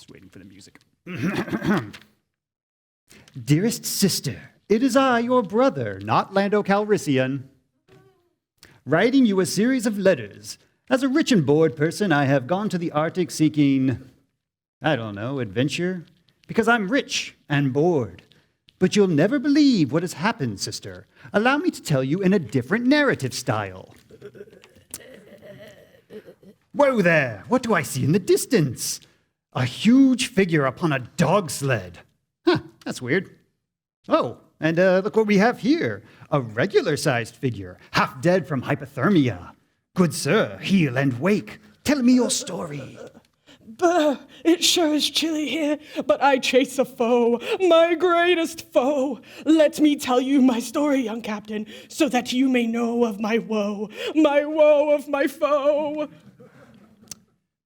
Just waiting for the music. Dearest sister, it is I, your brother, not Lando Calrissian, writing you a series of letters. As a rich and bored person, I have gone to the Arctic seeking, adventure, because I'm rich and bored. But you'll never believe what has happened, sister. Allow me to tell you in a different narrative style. Whoa there! What do I see in the distance? A huge figure upon a dog sled. Huh, that's weird. Oh, and look what we have here. A regular-sized figure, half dead from hypothermia. Good sir, heal and wake. Tell me your story. Brr, it sure is chilly here, but I chase a foe, my greatest foe. Let me tell you my story, young captain, so that you may know of my woe of my foe.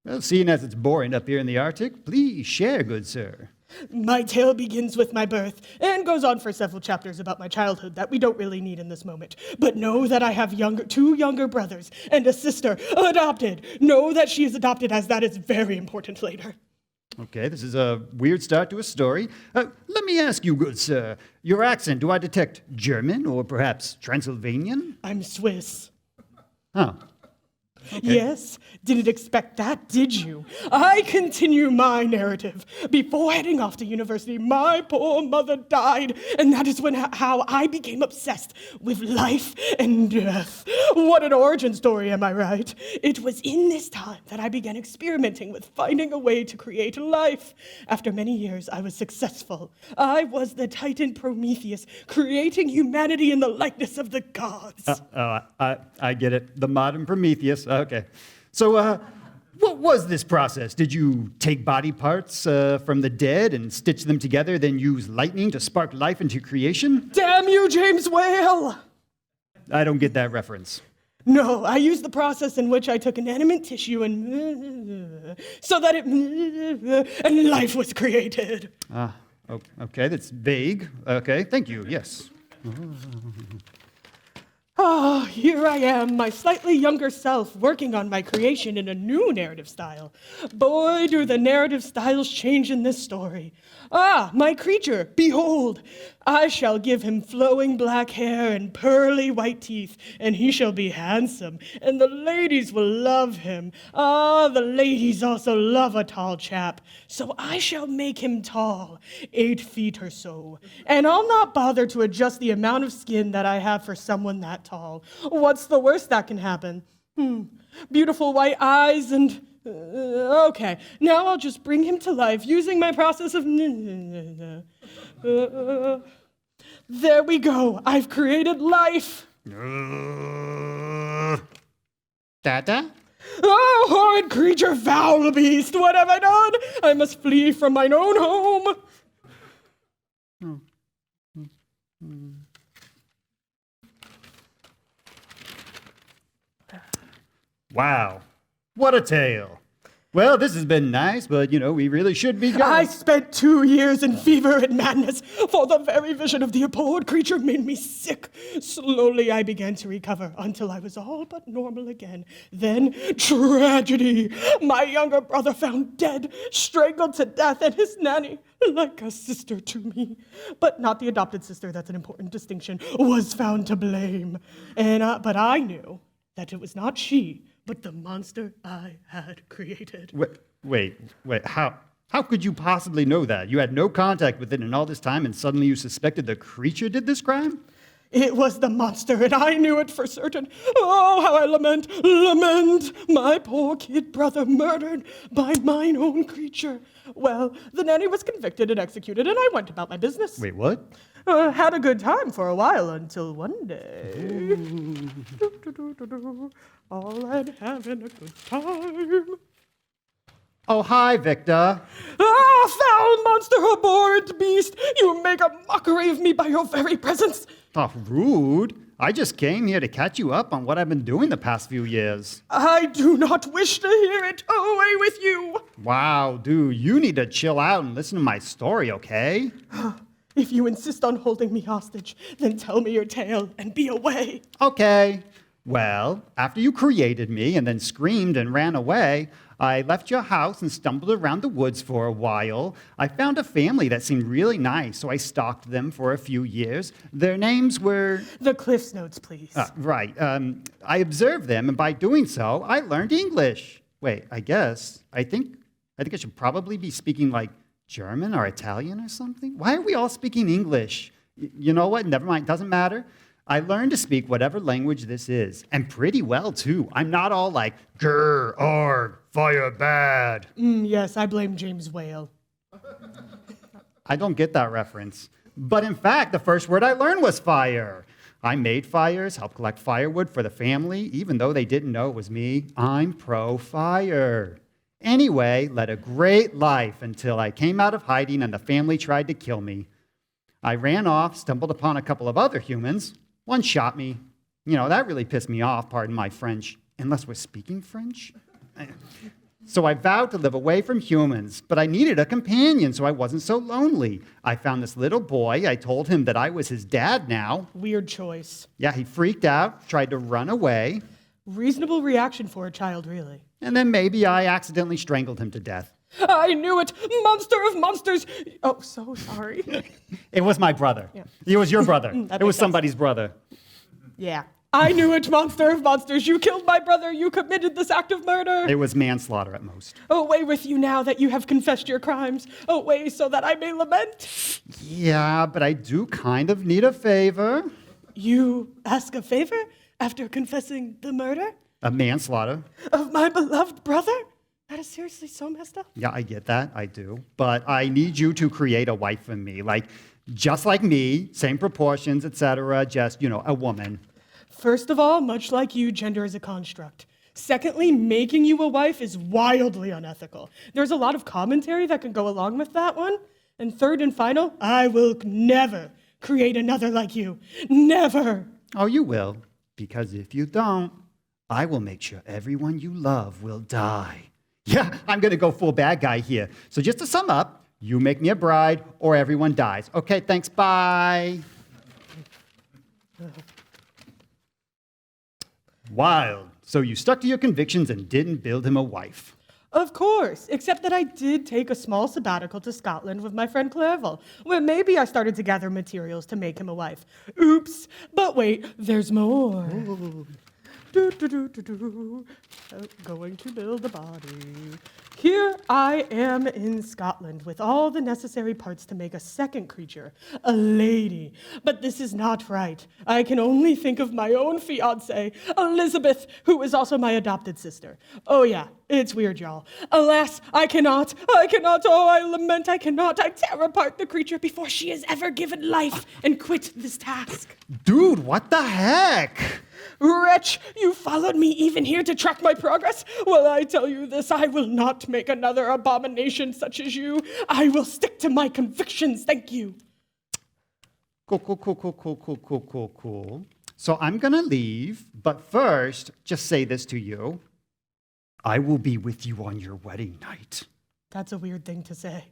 Well, seeing as it's boring up here in the Arctic, please share, good sir. My tale begins with my birth and goes on for several chapters about my childhood that we don't really need in this moment. But know that I have two younger brothers and a sister adopted. Know that she is adopted, as that is very important later. Okay, this is a weird start to a story. Let me ask you, good sir, your accent, do I detect German or perhaps Transylvanian? I'm Swiss. Oh. Okay. Yes, didn't expect that, did you? I continue my narrative. Before heading off to university, my poor mother died, and that is how I became obsessed with life and death. What an origin story, am I right? It was in this time that I began experimenting with finding a way to create life. After many years, I was successful. I was the Titan Prometheus, creating humanity in the likeness of the gods. I get it. The modern Prometheus. Okay. So, what was this process? Did you take body parts from the dead and stitch them together, then use lightning to spark life into creation? Damn you, James Whale! I don't get that reference. No, I used the process in which I took inanimate tissue and so that and life was created. Okay, that's vague. Okay, thank you, yes. Ah, here I am, my slightly younger self, working on my creation in a new narrative style. Boy, do the narrative styles change in this story. Ah, my creature, behold! I shall give him flowing black hair and pearly white teeth, and he shall be handsome, and the ladies will love him. Ah, the ladies also love a tall chap. So I shall make him tall, 8 feet or so, and I'll not bother to adjust the amount of skin that I have for someone that tall. What's the worst that can happen? Beautiful white eyes and... okay, now I'll just bring him to life using my process of... there we go. I've created life. Dada? Oh, horrid creature, foul beast, what have I done? I must flee from mine own home. Wow, what a tale. Well, this has been nice, but, we really should be going. I spent 2 years in fever and madness, for the very vision of the abhorred creature made me sick. Slowly I began to recover until I was all but normal again. Then, tragedy. My younger brother found dead, strangled to death, and his nanny, like a sister to me, but not the adopted sister, that's an important distinction, was found to blame. But I knew that it was not she, but the monster I had created. Wait, how could you possibly know that? You had no contact with it in all this time, and suddenly you suspected the creature did this crime? It was the monster, and I knew it for certain. Oh, how I lament, my poor kid brother murdered by mine own creature. Well, the nanny was convicted and executed, and I went about my business. Wait, what? Had a good time for a while until one day. All I'd having a good time. Oh, hi, Victor. Ah, foul monster, abhorrent beast! You make a mockery of me by your very presence. Oh, rude. I just came here to catch you up on what I've been doing the past few years. I do not wish to hear it. Away with you. Wow, dude, you need to chill out and listen to my story, okay? If you insist on holding me hostage, then tell me your tale and be away. Okay. Well, after you created me and then screamed and ran away, I left your house and stumbled around the woods for a while. I found a family that seemed really nice, so I stalked them for a few years. Their names were... The Cliff's Notes, please. Right. I observed them, and by doing so, I learned English. Wait, I think I should probably be speaking like German or Italian or something. Why are we all speaking English? You know what? Never mind. Doesn't matter. I learned to speak whatever language this is, and pretty well, too. I'm not all like, grr, arg, fire bad. Yes, I blame James Whale. I don't get that reference. But in fact, the first word I learned was fire. I made fires, helped collect firewood for the family, even though they didn't know it was me. I'm pro-fire. Anyway, led a great life until I came out of hiding and the family tried to kill me. I ran off, stumbled upon a couple of other humans. One shot me. That really pissed me off, pardon my French, unless we're speaking French. So I vowed to live away from humans, but I needed a companion so I wasn't so lonely. I found this little boy. I told him that I was his dad now. Weird choice. Yeah, he freaked out, tried to run away. Reasonable reaction for a child, really. And then maybe I accidentally strangled him to death. I knew it! Monster of monsters! Oh, so sorry. It was my brother. Yeah. It was your brother. That It makes was sense. somebody's brother. Yeah. I knew it, monster of monsters! You killed my brother! You committed this act of murder! It was manslaughter at most. Away with you now that you have confessed your crimes. Away so that I may lament. Yeah, but I do kind of need a favor. You ask a favor after confessing the murder A manslaughter. of my beloved brother? That is seriously so messed up. Yeah, I get that. I do. But I need you to create a wife for me. Just like me, same proportions, etc. Just, a woman. First of all, much like you, gender is a construct. Secondly, making you a wife is wildly unethical. There's a lot of commentary that can go along with that one. And third and final, I will never create another like you. Never. Oh, you will. Because if you don't, I will make sure everyone you love will die. Yeah, I'm going to go full bad guy here. So just to sum up, you make me a bride or everyone dies. Okay, thanks, bye. Wild. So you stuck to your convictions and didn't build him a wife. Of course, except that I did take a small sabbatical to Scotland with my friend Clairville, where maybe I started to gather materials to make him a wife. Oops, but wait, there's more. Going to build a body. Here I am in Scotland with all the necessary parts to make a second creature, a lady. But this is not right. I can only think of my own fiancée, Elizabeth, who is also my adopted sister. Oh yeah, it's weird, y'all. Alas, I cannot, oh, I lament, I cannot. I tear apart the creature before she is ever given life and quit this task. Dude, what the heck? Wretch, you followed me even here to track my progress? Well, I tell you this, I will not make another abomination such as you. I will stick to my convictions, thank you. Cool. So I'm going to leave, but first, just say this to you. I will be with you on your wedding night. That's a weird thing to say.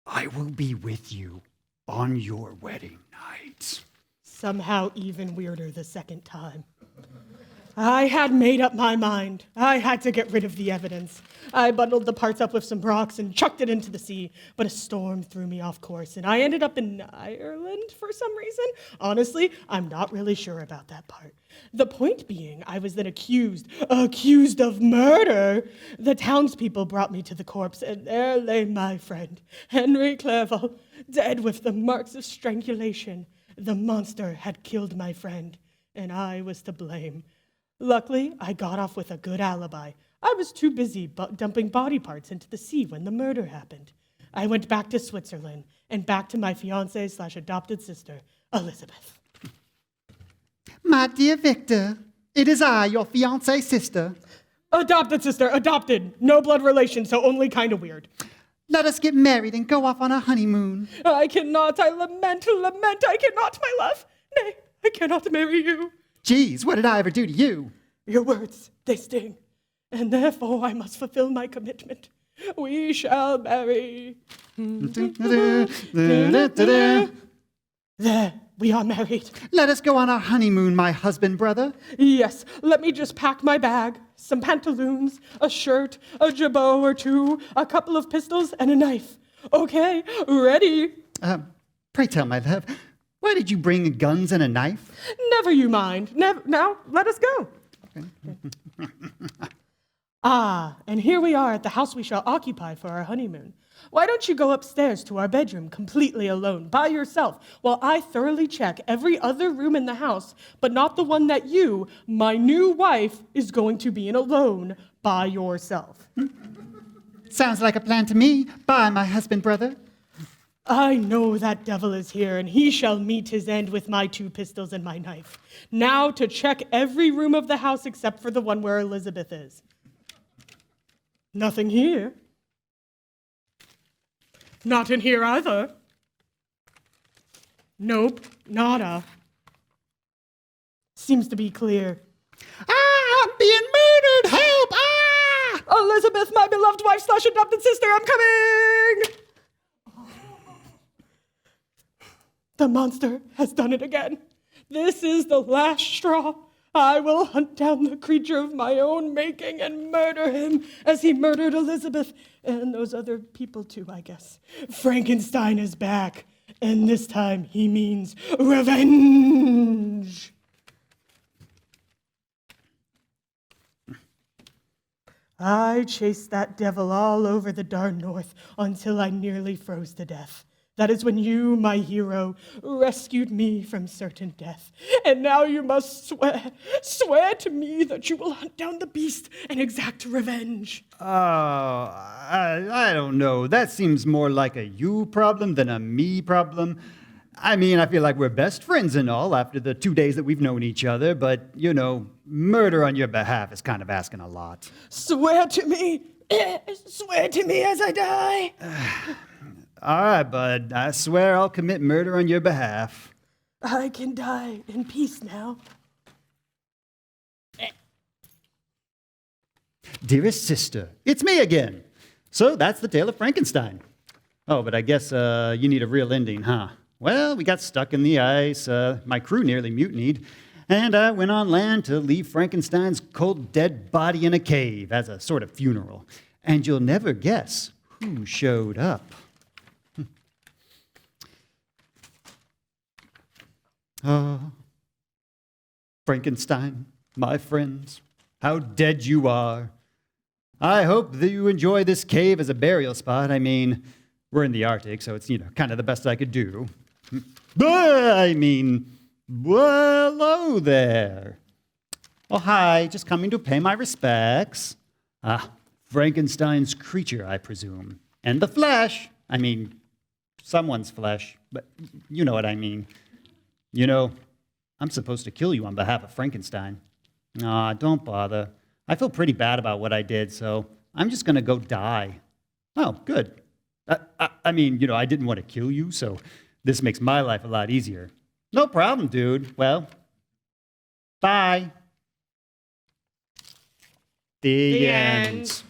I will be with you on your wedding night. Somehow even weirder the second time. I had made up my mind. I had to get rid of the evidence. I bundled the parts up with some rocks and chucked it into the sea, but a storm threw me off course, and I ended up in Ireland for some reason. Honestly, I'm not really sure about that part. The point being, I was then accused of murder. The townspeople brought me to the corpse, and there lay my friend, Henry Clairville, dead with the marks of strangulation. The monster had killed my friend, and I was to blame. Luckily, I got off with a good alibi. I was too busy dumping body parts into the sea when the murder happened. I went back to Switzerland and back to my fiancée/adopted sister, Elizabeth. My dear Victor, it is I, your fiancée sister. Adopted sister, adopted. No blood relation, so only kind of weird. Let us get married and go off on a honeymoon. I cannot, I lament, I cannot, my love. Nay, I cannot marry you. Geez, what did I ever do to you? Your words, they sting, and therefore I must fulfill my commitment. We shall marry. There, we are married. Let us go on our honeymoon, my husband, brother. Yes, let me just pack my bag. Some pantaloons, a shirt, a jabot or two, a couple of pistols, and a knife. Okay, ready. Pray tell, my love, why did you bring guns and a knife? Never you mind. Now, let us go. And here we are at the house we shall occupy for our honeymoon. Why don't you go upstairs to our bedroom completely alone, by yourself, while I thoroughly check every other room in the house, but not the one that you, my new wife, is going to be in alone by yourself. Sounds like a plan to me. Bye, my husband, brother. I know that devil is here, and he shall meet his end with my 2 pistols and my knife. Now to check every room of the house except for the one where Elizabeth is. Nothing here. Not in here either. Nope, nada. Seems to be clear. I'm being murdered! Help! Elizabeth, my beloved wife / adopted sister, I'm coming! The monster has done it again. This is the last straw. I will hunt down the creature of my own making and murder him as he murdered Elizabeth and those other people too, I guess. Frankenstein is back, and this time he means revenge. I chased that devil all over the darn north until I nearly froze to death. That is when you, my hero, rescued me from certain death. And now you must swear to me that you will hunt down the beast and exact revenge. Oh, I don't know. That seems more like a you problem than a me problem. I mean, I feel like we're best friends and all after the 2 days that we've known each other, but, murder on your behalf is kind of asking a lot. Swear to me. Swear to me as I die. All right, bud. I swear I'll commit murder on your behalf. I can die in peace now. Dearest sister, it's me again. So that's the tale of Frankenstein. Oh, but I guess you need a real ending, huh? Well, we got stuck in the ice, my crew nearly mutinied, and I went on land to leave Frankenstein's cold, dead body in a cave as a sort of funeral. And you'll never guess who showed up. Frankenstein, my friends, how dead you are. I hope that you enjoy this cave as a burial spot. I mean, we're in the Arctic, so it's, kind of the best I could do. Hello there. Oh, hi, just coming to pay my respects. Frankenstein's creature, I presume. And the flesh. I mean, someone's flesh, but you know what I mean. I'm supposed to kill you on behalf of Frankenstein. Don't bother. I feel pretty bad about what I did, so I'm just going to go die. Oh, good. I didn't want to kill you, so this makes my life a lot easier. No problem, dude. Well, bye. The end.